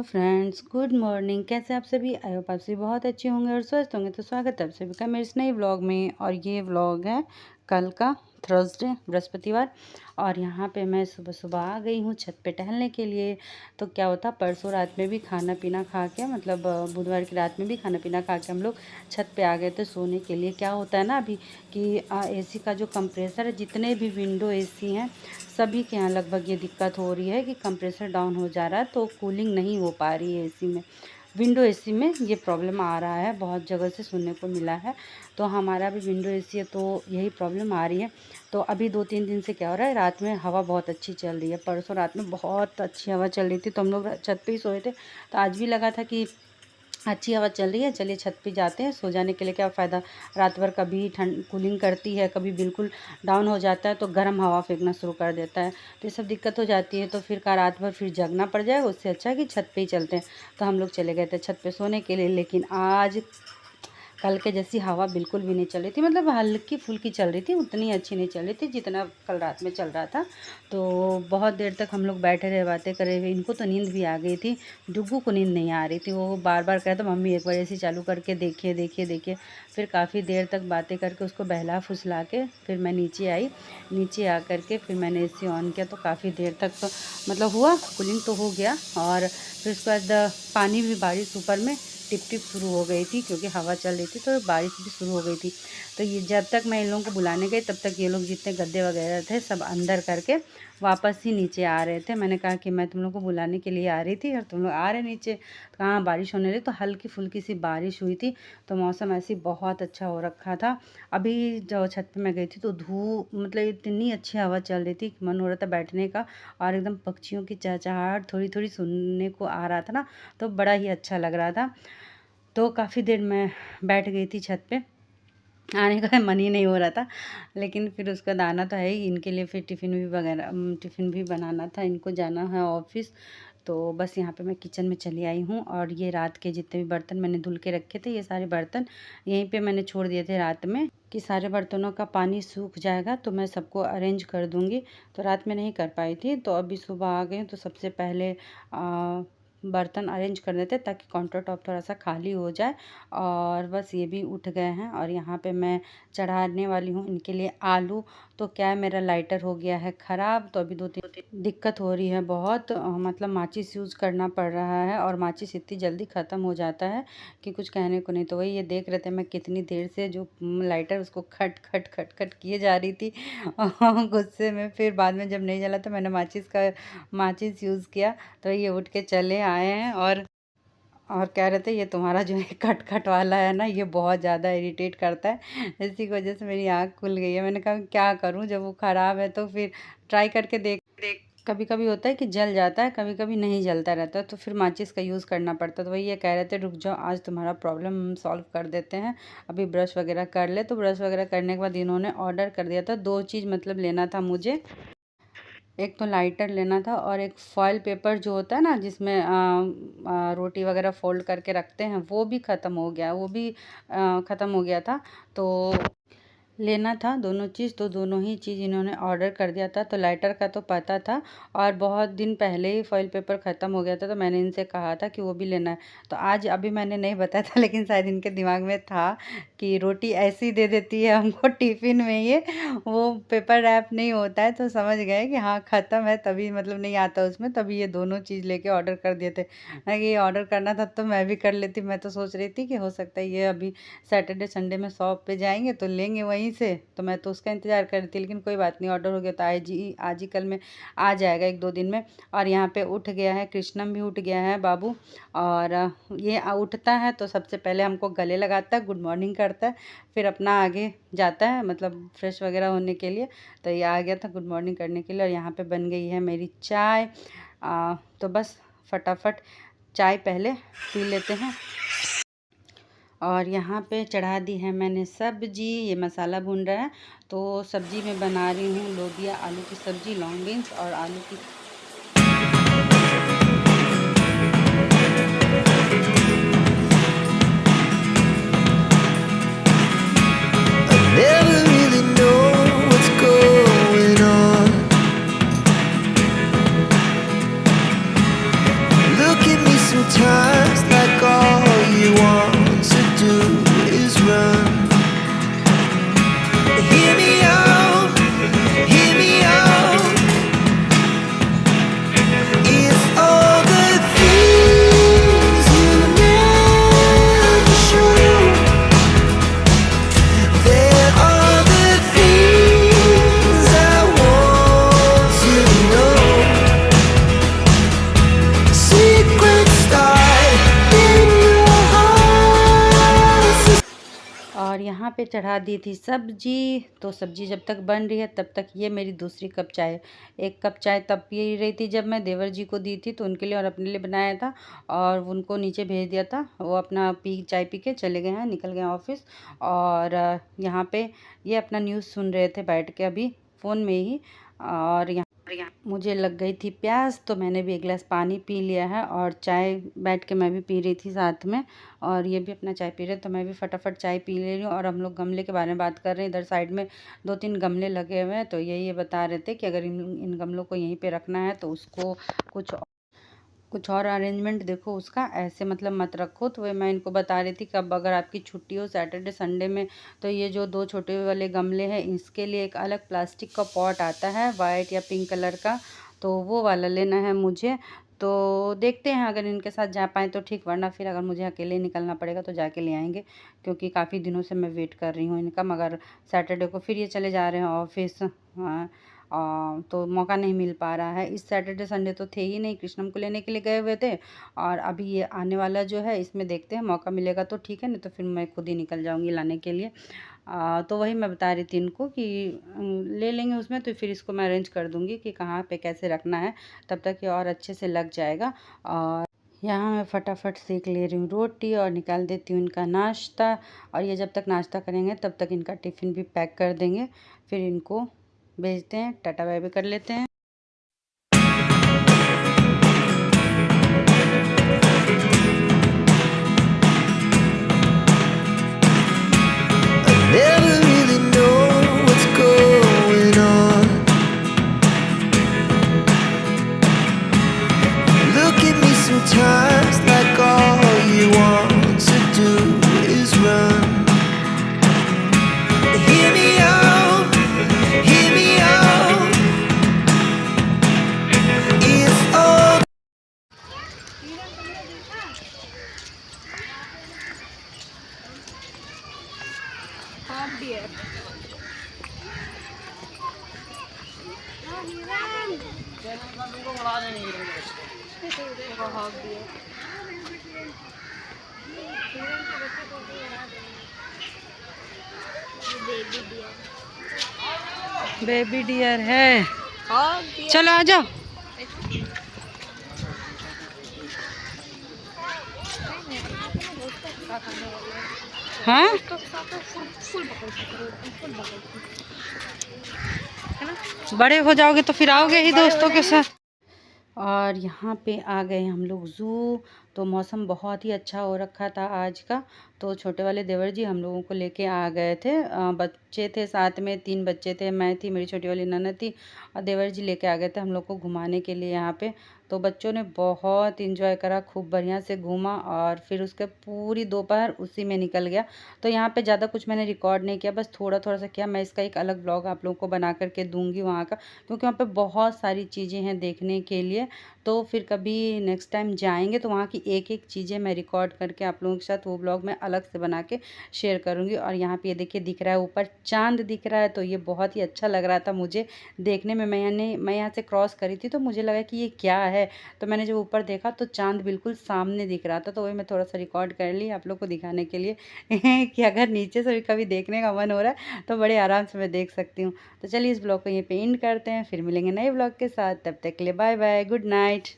Friends, good morning. कैसे आप सभी? आई होप आप सभी बहुत अच्छे होंगे और स्वस्थ होंगे। तो स्वागत है आप सभी का मेरे इस नए व्लॉग में। और ये व्लॉग है कल का, थर्सडे, बृहस्पतिवार। और यहाँ पे मैं सुबह सुबह आ गई हूँ छत पे टहलने के लिए। तो क्या होता, परसों रात में भी खाना पीना खा के, मतलब बुधवार की रात में भी खाना पीना खा के हम लोग छत पे आ गए थे सोने के लिए। क्या होता है ना अभी कि एसी का जो कंप्रेसर है, जितने भी विंडो एसी हैं सभी के यहाँ लगभग ये दिक्कत हो रही है कि कंप्रेसर डाउन हो जा रहा है, तो कूलिंग नहीं हो पा रही है एसी में। विंडो एसी में ये प्रॉब्लम आ रहा है, बहुत जगह से सुनने को मिला है। तो हमारा भी विंडो एसी है, तो यही प्रॉब्लम आ रही है। तो अभी 2-3 दिन से क्या हो रहा है, रात में हवा बहुत अच्छी चल रही है। परसों रात में बहुत अच्छी हवा चल रही थी, तो हम लोग छत पे ही सोए थे। तो आज भी लगा था कि अच्छी हवा चल रही है, चलिए छत पे जाते हैं। सो जाने के लिए क्या फ़ायदा, रात भर कभी ठंड कूलिंग करती है, कभी बिल्कुल डाउन हो जाता है तो गर्म हवा फेंकना शुरू कर देता है। तो ये सब दिक्कत हो जाती है, तो फिर का रात भर फिर जगना पड़ जाएगा। उससे अच्छा है कि छत पे ही चलते हैं। तो हम लोग चले गए थे छत पे सोने के लिए। लेकिन आज कल के जैसी हवा बिल्कुल भी नहीं चल रही थी, मतलब हल्की फुल्की चल रही थी, उतनी अच्छी नहीं चल रही थी जितना कल रात में चल रहा था। तो बहुत देर तक हम लोग बैठे रहे, बातें करे हुए। इनको तो नींद भी आ गई थी, डुग्गू को नींद नहीं आ रही थी। वो बार बार कह रहा था मम्मी एक बार ऐसी चालू करके देखिए देखिए देखिए। फिर काफ़ी देर तक बातें करके उसको बहला फुसला के फिर मैं नीचे आई। नीचे आ करके फिर मैंने एसी ऑन किया, तो काफ़ी देर तक तो मतलब हुआ, कूलिंग तो हो गया। और फिर उसके बाद पानी भी, बारिश ऊपर में टिप टिप शुरू हो गई थी, क्योंकि हवा चल रही थी तो बारिश भी शुरू हो गई थी। तो ये जब तक मैं इन लोगों को बुलाने गई, तब तक ये लोग जितने गद्दे वगैरह थे सब अंदर करके वापस ही नीचे आ रहे थे। मैंने कहा कि मैं तुम लोग को बुलाने के लिए आ रही थी और तुम लोग आ रहे नीचे। तो कहाँ बारिश होने लगी, तो हल्की फुल्की सी बारिश हुई थी। तो मौसम ऐसी बहुत अच्छा हो रखा था। अभी जो छत पे मैं गई थी तो धूप, मतलब इतनी अच्छी हवा चल रही थी, मन हो रहा था बैठने का। और एकदम पक्षियों की चहचहाहट थोड़ी थोड़ी सुनने को आ रहा था ना, तो बड़ा ही अच्छा लग रहा था। तो काफ़ी देर मैं बैठ गई थी छत पे, आने का मन ही नहीं हो रहा था। लेकिन फिर उसका दाना तो है ही, इनके लिए फिर टिफ़िन भी वगैरह टिफ़िन भी बनाना था, इनको जाना है ऑफिस। तो बस यहाँ पे मैं किचन में चली आई हूँ। और ये रात के जितने भी बर्तन मैंने धुल के रखे थे, ये सारे बर्तन यहीं पे मैंने छोड़ दिए थे रात में, कि सारे बर्तनों का पानी सूख जाएगा तो मैं सबको अरेंज कर दूँगी। तो रात में नहीं कर पाई थी, तो अभी सुबह आ गई, तो सबसे पहले बर्तन अरेंज कर देते ताकि काउंटर टॉप थोड़ा सा खाली हो जाए। और बस ये भी उठ गए हैं। और यहाँ पे मैं चढ़ाने वाली हूँ इनके लिए आलू। तो क्या है, मेरा लाइटर हो गया है ख़राब, तो अभी 2-3 दिक्कत हो रही है बहुत। मतलब माचिस यूज़ करना पड़ रहा है, और माचिस इतनी जल्दी ख़त्म हो जाता है कि कुछ कहने को नहीं। तो वही ये देख रहे थे मैं कितनी देर से जो लाइटर उसको खट खट खट खट किए जा रही थी गुस्से में। फिर बाद में जब नहीं जला तो मैंने माचिस यूज़ किया। तो ये उठ के चले आए हैं। और कह रहे थे ये तुम्हारा जो है खट खट वाला है ना, ये बहुत ज़्यादा इरिटेट करता है। इसी की वजह से मेरी आँख खुल गई है। मैंने कहा क्या करूँ, जब वो ख़राब है तो फिर ट्राई करके देख देख कभी कभी होता है कि जल जाता है, कभी कभी नहीं जलता रहता है, तो फिर माचिस का यूज़ करना पड़ता है। तो वही ये कह रहे थे रुक जाओ, आज तुम्हारा प्रॉब्लम हम सॉल्व कर देते हैं, अभी ब्रश वगैरह कर ले। तो ब्रश वगैरह करने के बाद इन्होंने ऑर्डर कर दिया था 2 चीज़, मतलब लेना था मुझे। एक तो लाइटर लेना था, और एक फॉयल पेपर जो होता है ना, जिसमें रोटी वगैरह फोल्ड करके रखते हैं, वो भी ख़त्म हो गया, वो भी ख़त्म हो गया था। तो लेना था दोनों चीज़, तो दोनों ही चीज़ इन्होंने ऑर्डर कर दिया था। तो लाइटर का तो पता था, और बहुत दिन पहले ही फॉइल पेपर ख़त्म हो गया था, तो मैंने इनसे कहा था कि वो भी लेना है। तो आज अभी मैंने नहीं बताया था, लेकिन शायद इनके दिमाग में था कि रोटी ऐसी दे देती है हमको टिफ़िन में, ये वो पेपर रैप नहीं होता है। तो समझ गए कि हाँ ख़त्म है, तभी मतलब नहीं आता उसमें, तभी ये दोनों चीज़ लेके ऑर्डर कर दिए थे। मैं कि ये ऑर्डर करना था तो मैं भी कर लेती। मैं तो सोच रही थी कि हो सकता है ये अभी सैटरडे संडे में शॉप पे जाएंगे तो लेंगे वहीं से, तो मैं तो उसका इंतज़ार कर रही थी। लेकिन कोई बात नहीं, ऑर्डर हो गया तो आज ही कल में आ जाएगा, 1-2 दिन में। और यहाँ पे उठ गया है कृष्णम, भी उठ गया है बाबू। और ये उठता है तो सबसे पहले हमको गले लगाता है, गुड मॉर्निंग करता है, फिर अपना आगे जाता है, मतलब फ्रेश वगैरह होने के लिए। तो ये आ गया था गुड मॉर्निंग करने के लिए। और यहाँ पे बन गई है मेरी चाय। तो बस फटाफट चाय पहले पी लेते हैं। और यहाँ पे चढ़ा दी है मैंने सब्जी, ये मसाला भून रहा है। तो सब्जी में बना रही हूँ लोबिया आलू की सब्जी, लॉन्ग बीन्स और आलू की। Never really know what's going on. Look at me so और यहाँ पे चढ़ा दी थी सब्जी। तो सब्जी जब तक बन रही है तब तक ये मेरी दूसरी कप चाय, एक कप चाय तब पी रही थी जब मैं देवर जी को दी थी, तो उनके लिए और अपने लिए बनाया था और उनको नीचे भेज दिया था। वो अपना चाय पी के चले गए हैं, निकल गए ऑफिस। और यहाँ पे ये अपना न्यूज़ सुन रहे थे बैठ के अभी फ़ोन में ही। और यहाँ मुझे लग गई थी प्यास, तो मैंने भी एक गिलास पानी पी लिया है और चाय बैठ के मैं भी पी रही थी साथ में। और ये भी अपना चाय पी रहे, तो मैं भी फटाफट चाय पी ले रही हूँ। और हम लोग गमले के बारे में बात कर रहे हैं। इधर साइड में 2-3 गमले लगे हुए हैं, तो ये बता रहे थे कि अगर इन गमलों को यहीं पे रखना है तो उसको कुछ और अरेंजमेंट देखो उसका, ऐसे मतलब मत रखो। तो मैं इनको बता रही थी कि अब अगर आपकी छुट्टी हो सैटरडे संडे में, तो ये जो 2 छोटे वाले गमले हैं इसके लिए एक अलग प्लास्टिक का पॉट आता है वाइट या पिंक कलर का, तो वो वाला लेना है मुझे। तो देखते हैं अगर इनके साथ जा पाएँ तो ठीक, वरना फिर अगर मुझे अकेले निकलना पड़ेगा तो जाके ले आएंगे, क्योंकि काफ़ी दिनों से मैं वेट कर रही हूँ इनका। मगर सैटरडे को फिर ये चले जा रहे हैं ऑफिस। हाँ, तो मौका नहीं मिल पा रहा है। इस सैटरडे संडे तो थे ही नहीं, कृष्णम को लेने के लिए गए हुए थे। और अभी ये आने वाला जो है इसमें देखते हैं, मौका मिलेगा तो ठीक है, नहीं तो फिर मैं खुद ही निकल जाऊंगी लाने के लिए। तो वही मैं बता रही थी इनको कि ले लेंगे उसमें, तो फिर इसको मैं अरेंज कर दूंगी कि कहाँ पे कैसे रखना है, तब तक ये और अच्छे से लग जाएगा। और यहाँ मैं फटाफट सेक ले रही हूँ रोटी और निकाल देती हूँ इनका नाश्ता। और ये जब तक नाश्ता करेंगे तब तक इनका टिफ़िन भी पैक कर देंगे, फिर इनको भेजते हैं, टाटा बाय बाय कर लेते हैं। Never really know what's going on. Look at me sometimes like all you want to do is run. Hear me out, hear me out. It's all baby dear है, चलो आ जाओ। हाँ, बड़े हो जाओगे तो फिर आओगे ही दोस्तों के साथ। और यहाँ पे आ गए हम लोग ज़ू। तो मौसम बहुत ही अच्छा हो रखा था आज का। तो छोटे वाले देवर जी हम लोगों को लेके आ गए थे। बच्चे थे साथ में, 3 बच्चे थे, मैं थी, मेरी छोटी वाली ननद थी और देवर जी लेके आ गए थे हम लोग को घुमाने के लिए यहाँ पे। तो बच्चों ने बहुत इंजॉय करा, खूब बढ़िया से घूमा और फिर उसके पूरी दोपहर उसी में निकल गया। तो यहाँ पे ज़्यादा कुछ मैंने रिकॉर्ड नहीं किया, बस थोड़ा थोड़ा सा किया। मैं इसका एक अलग ब्लॉग आप लोगों को बना करके दूंगी वहाँ का, क्योंकि वहाँ पे बहुत सारी चीज़ें हैं देखने के लिए। तो फिर कभी नेक्स्ट टाइम जाएंगे तो वहाँ की एक एक चीज़ें मैं रिकॉर्ड करके आप लोगों के साथ वो ब्लॉग मैं अलग से बना के शेयर करूँगी। और यहाँ पे ये देखिए दिख रहा है ऊपर चांद दिख रहा है, तो ये बहुत ही अच्छा लग रहा था मुझे देखने में। मैं यहाँ से क्रॉस करी थी तो मुझे लगा कि ये क्या है, तो मैंने जब ऊपर देखा तो चांद बिल्कुल सामने दिख रहा था। तो वही मैं थोड़ा सा रिकॉर्ड कर ली आप लोग को दिखाने के लिए कि अगर नीचे से भी कभी देखने का मन हो रहा है तो बड़े आराम से मैं देख सकती हूँ। तो चलिए इस ब्लॉग को यहीं पे एंड करते हैं, फिर मिलेंगे नए ब्लॉग के साथ। तब तक के लिए बाय बाय, गुड नाइट।